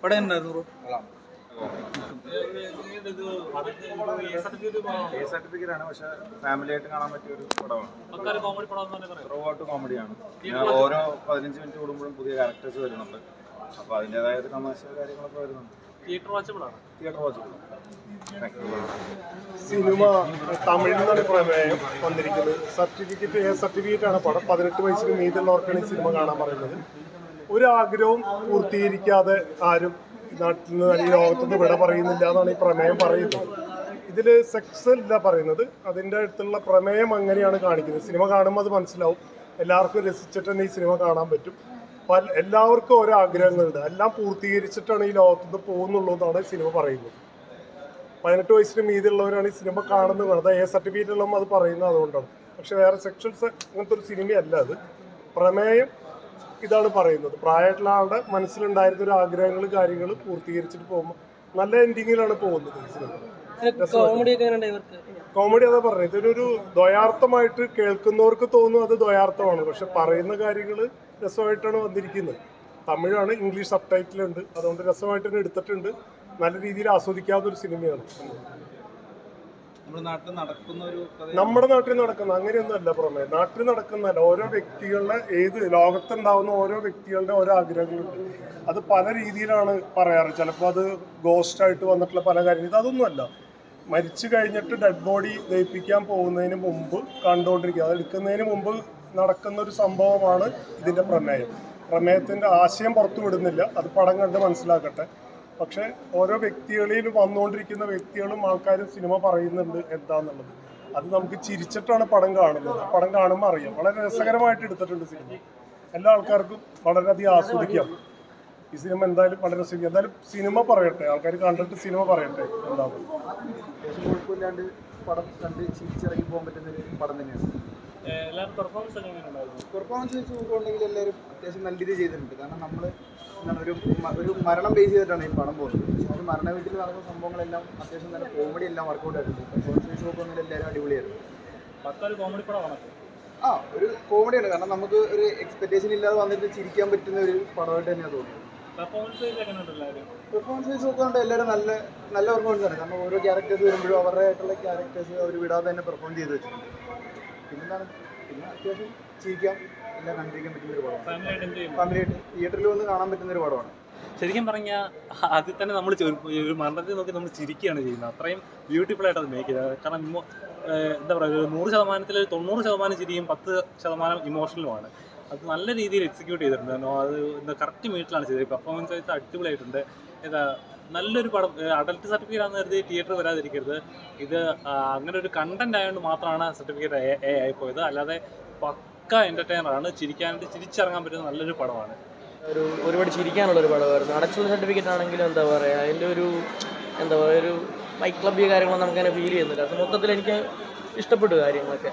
പടം ഉണ്ടായിരുന്നു സർട്ടിഫിക്കറ്റ് ആണ്, പക്ഷെ ഫാമിലി ആയിട്ട് കാണാൻ പറ്റിയ ഒരു പടമാണ്. ത്രൂ ഔട്ട് കോമഡിയാണ്. ഓരോ 15 മിനിറ്റ് കൂടുമ്പോഴും പുതിയ ക്യാരക്ടേഴ്സ് വരുന്നുണ്ട്. അപ്പോൾ അതിൻ്റെതായ ഒരു തമാശ കാര്യങ്ങളൊക്കെ വരുന്നുണ്ട്. തിയേറ്റർ വാച്ചബിളാണ്. സിനിമ തമിഴിൽ നിന്നാണ് പ്രമേയം വന്നിരിക്കുന്നത്. സർട്ടിഫിക്കറ്റ് ആണ് പടം. 18 വയസ്സിന് മീതുള്ളവർക്കാണ് ഈ സിനിമ കാണാൻ പറയുന്നത്. ഒരു ആഗ്രഹവും പൂർത്തീകരിക്കാതെ ആരും നാട്ടിൽ നിന്ന് ഈ ലോകത്തുനിന്ന് വിട പറയുന്നില്ല എന്നാണ് ഈ പ്രമേയം പറയുന്നത്. ഇതിൽ സെക്സ് അല്ല പറയുന്നത്, അതിൻ്റെ അടുത്തുള്ള പ്രമേയം അങ്ങനെയാണ് കാണിക്കുന്നത്. സിനിമ കാണുമ്പോൾ അത് മനസ്സിലാവും. എല്ലാവർക്കും രസിച്ചിട്ട് തന്നെ ഈ സിനിമ കാണാൻ പറ്റും. എല്ലാവർക്കും ഓരോ ആഗ്രഹങ്ങളുണ്ട്, എല്ലാം പൂർത്തീകരിച്ചിട്ടാണ് ഈ ലോകത്തുനിന്ന് പോകുന്നുള്ളൂ എന്നാണ് സിനിമ പറയുന്നത്. 18 വയസ്സിന് മീതിയുള്ളവരാണ് ഈ സിനിമ കാണുന്നത്. അത് സർട്ടിഫിക്കറ്റ് ഉള്ളതും അത് പറയുന്നത് അതുകൊണ്ടാണ്. പക്ഷെ വേറെ സെക്ഷൻസ് അങ്ങനത്തെ ഒരു സിനിമയല്ല അത്. പ്രമേയം ഇതാണ് പറയുന്നത്. പ്രായമായിട്ടുള്ള ആളുടെ മനസ്സിലുണ്ടായിരുന്ന ഒരു ആഗ്രഹങ്ങൾ കാര്യങ്ങൾ പൂർത്തീകരിച്ചിട്ട് പോകുമ്പോൾ നല്ല എൻഡിങ്ങിലാണ് പോകുന്നത് ഈ സിനിമ. കോമഡി അതാ പറഞ്ഞത്, ഇതിനൊരു ദ്വയാർത്ഥമായിട്ട് കേൾക്കുന്നവർക്ക് തോന്നും അത് ദ്വയാർത്ഥമാണ്, പക്ഷെ പറയുന്ന കാര്യങ്ങൾ രസമായിട്ടാണ് വന്നിരിക്കുന്നത്. തമിഴാണ്, ഇംഗ്ലീഷ് സബ് ടൈറ്റിൽ ഉണ്ട്, അതുകൊണ്ട് രസമായിട്ട് തന്നെ എടുത്തിട്ടുണ്ട്. നല്ല രീതിയിൽ ആസ്വദിക്കാവുന്ന ഒരു സിനിമയാണ്. നമ്മുടെ നാട്ടിൽ നടക്കുന്ന അങ്ങനെയൊന്നും അല്ല പുറമെ നാട്ടിൽ നടക്കുന്നതല്ല. ഓരോ വ്യക്തികളുടെ ലോകത്തുണ്ടാവുന്ന ഓരോ വ്യക്തികളുടെ ഓരോ ആഗ്രഹങ്ങളുണ്ട്. അത് പല രീതിയിലാണ് പറയാറ്. ചിലപ്പോൾ അത് ഗോസ്റ്റായിട്ട് വന്നിട്ടുള്ള പല കാര്യങ്ങൾ. അതൊന്നുമല്ല, മരിച്ചു കഴിഞ്ഞിട്ട് ഡെഡ് ബോഡി ദഹിപ്പിക്കാൻ പോകുന്നതിന് മുമ്പ് കണ്ടുകൊണ്ടിരിക്കുക, അത് എടുക്കുന്നതിന് മുമ്പ് നടക്കുന്ന ഒരു സംഭവമാണ് ഇതിൻ്റെ പ്രമേയം. പ്രമേയത്തിൻ്റെ ആശയം പുറത്തു വിടുന്നില്ല, അത് പടം കണ്ട് മനസ്സിലാക്കട്ടെ. പക്ഷേ ഓരോ വ്യക്തികളിലും വന്നുകൊണ്ടിരിക്കുന്ന വ്യക്തികളും ആൾക്കാരും സിനിമ പറയുന്നുണ്ട് എന്താന്നുള്ളത്. അത് നമുക്ക് ചിരിച്ചിട്ടാണ് പടം കാണുന്നത്. പടം കാണുമ്പോൾ അറിയാം. വളരെ രസകരമായിട്ട് എടുത്തിട്ടുണ്ട് സിനിമ. എല്ലാ ആൾക്കാർക്കും വളരെയധികം ആസ്വദിക്കാം ഈ സിനിമ. എന്തായാലും വളരെ രസിക്കാം. എന്തായാലും സിനിമ പറയട്ടെ, ആൾക്കാർ കണ്ടിട്ട് സിനിമ പറയട്ടെ എന്താകും. കുഴപ്പമില്ലാണ്ട് പടം കണ്ട് ചിരിച്ചിറങ്ങി പോകാൻ പറ്റുന്ന ഒരു പടം തന്നെയാണ്. പെർഫോമൻസ് വെച്ച് നോക്കുകയാണെങ്കിൽ എല്ലാവരും അത്യാവശ്യം നല്ല രീതിയിൽ ചെയ്തിട്ടുണ്ട്. കാരണം നമ്മൾ ഒരു മരണം ബേസ് ചെയ്തിട്ടാണ് ഈ പടം പോകുന്നത്. ഒരു മരണ വീട്ടിൽ നടക്കുന്ന സംഭവങ്ങളെല്ലാം അത്യാവശ്യം നല്ല കോമഡി എല്ലാം വർക്കൗട്ട് ആയിട്ടുണ്ട്. പെർഫോമൻസ് വെച്ച് നോക്കുകയാണെങ്കിൽ എല്ലാവരും അടിപൊളിയായിരുന്നു. ഒരു കോമഡിയാണ്. കാരണം നമുക്ക് ഒരു എക്സ്പെക്ടേഷൻ ഇല്ലാതെ വന്നിട്ട് ചിരിക്കാൻ പറ്റുന്ന ഒരു പടമായിട്ട് തന്നെയാണ് തോന്നുന്നത്. പെർഫോമൻസ് വെച്ച് നോക്കുകയാണെങ്കിൽ എല്ലാവരും നല്ല പെർഫോമൻസ് ആണ്. കാരണം ഓരോ ക്യാരക്ടേഴ്സ് വരുമ്പോഴും അവരുടെ ആയിട്ടുള്ള ക്യാരക്ടേഴ്സ് അവർ വിടാതെ തന്നെ പെർഫോം ചെയ്ത് വെച്ചിട്ടുണ്ട്. പിന്നെ അത്യാവശ്യം ചിരിക്കാം, എല്ലാം കണ്ടിരിക്കാൻ പറ്റുന്ന ഒരു പടമാണ്. ഫാമിലിയായിട്ട് തിയേറ്ററിൽ വന്ന് കാണാൻ പറ്റുന്ന ഒരു പടമാണ്. ശരിക്കും പറഞ്ഞാൽ അതിൽ തന്നെ നമ്മൾ ഒരു മരണത്തെ നോക്കി നമ്മൾ ചിരിക്കുകയാണ് ചെയ്യുന്നത്. അത്രയും ബ്യൂട്ടിഫുൾ ആയിട്ട് അത് മേക്ക് ചെയ്തത്. കാരണം എന്താ പറയുക, 100%-ൽ 90% ചിരിയും 10% ഇമോഷണലുമാണ്. അത് നല്ല രീതിയിൽ എക്സിക്യൂട്ട് ചെയ്തിട്ടുണ്ട്. അത് കറക്റ്റ് മീറ്റിലാണ് ചെയ്തത്. പെർഫോമൻസ് വൈസ് അടിപൊളിയായിട്ടുണ്ട്. നല്ലൊരു പടം. അഡൽട്ട് സർട്ടിഫിക്കറ്റ് ആണെന്ന് കരുതി തിയേറ്റർ വരാതിരിക്കരുത്. ഇത് അങ്ങനെ ഒരു കണ്ടന്റ് ആയതുകൊണ്ട് മാത്രമാണ് സർട്ടിഫിക്കറ്റ് എ ആയിപ്പോയത്. അല്ലാതെ പക്ക എൻ്റർടൈനറാണ്. ചിരിച്ചിറങ്ങാൻ പറ്റുന്ന നല്ലൊരു പടമാണ്. ഒരുപാട് ചിരിക്കാനുള്ളൊരു പടമായിരുന്നു. അടച്ചുള്ള സർട്ടിഫിക്കറ്റ് ആണെങ്കിലും എന്താ പറയുക, അതിൻ്റെ ഒരു ഫൈറ്റ് ക്ലബ് കാര്യങ്ങളൊന്നും നമുക്കങ്ങനെ ഫീൽ ചെയ്യുന്നില്ല. അത് മൊത്തത്തിൽ എനിക്ക് ഇഷ്ടപ്പെട്ടു കാര്യങ്ങളൊക്കെ.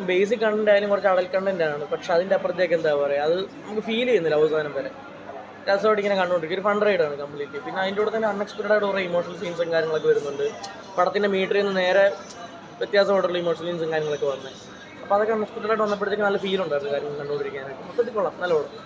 ബേസിക് കണ്ടന്റ് ആയാലും കുറച്ച് അഡൽട്ട് കണ്ടന്റ് ആണ്, പക്ഷെ അതിൻ്റെ അപ്പുറത്തേക്ക് എന്താ പറയുക, അത് നമുക്ക് ഫീൽ ചെയ്യുന്നില്ല അവസാനം വരെ. രസമായിട്ട് ഇങ്ങനെ കണ്ടുകൊണ്ടിരിക്കും. ഒരു ഫൺ റൈഡാണ് കംപ്ലീറ്റ്ലി. പിന്നെ അതിൻ്റെ കൂടെ തന്നെ അൺഎക്സ്പെക്റ്റഡ് ആയിട്ട് കുറേ ഇമോഷണൽ സീൻസും കാര്യങ്ങളൊക്കെ വരുന്നുണ്ട്. പടത്തിൻ്റെ മീറ്ററിൽ നിന്ന് നേരെ വ്യത്യാസമായിട്ടുള്ള ഇമോഷണൽ സീൻസും കാര്യങ്ങളൊക്കെ വന്നത്. അപ്പോൾ അതൊക്കെ അൺഎക്സ്പെക്റ്റഡ് ആയിട്ട് വന്നപ്പോഴത്തേക്ക് നല്ല ഫീൽ ഉണ്ടായിരുന്നു കാര്യങ്ങൾ കണ്ടുകൊണ്ടിരിക്കാനായിട്ട്. മൊത്തത്തിൽ കൊള്ളാം, നല്ല പടം.